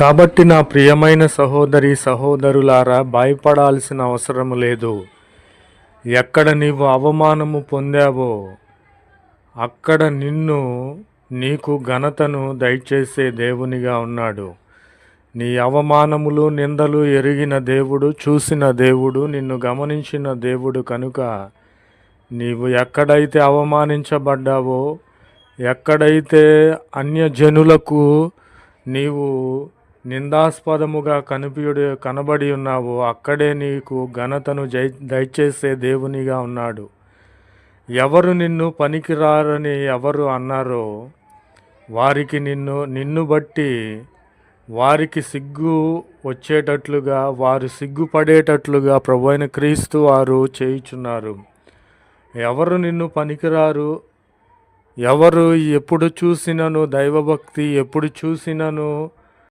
కాబట్టి నా ప్రియమైన సహోదరి సహోదరులారా, భయపడాల్సిన అవసరం లేదు. ఎక్కడ నీవు అవమానము పొందావో అక్కడ నీకు ఘనతను దయచేసే దేవునిగా ఉన్నాడు. నీ అవమానములు నిందలు ఎరిగిన దేవుడు, చూసిన దేవుడు, నిన్ను గమనించిన దేవుడు కనుక నీవు ఎక్కడైతే అవమానించబడ్డావో, ఎక్కడైతే అన్యజనులకు నీవు నిందాస్పదముగా కనబడి ఉన్నావో అక్కడే నీకు ఘనతను దయచేసే దేవునిగా ఉన్నాడు. ఎవరు నిన్ను పనికిరారని ఎవరు అన్నారో వారికి నిన్ను బట్టి వారికి సిగ్గు వచ్చేటట్లుగా, వారు సిగ్గుపడేటట్లుగా ప్రభువైన క్రీస్తు వారు చేయుచున్నారు. ఎవరు నిన్ను పనికిరారు, ఎవరు ఎప్పుడు చూసినను దైవభక్తి, ఎప్పుడు చూసినను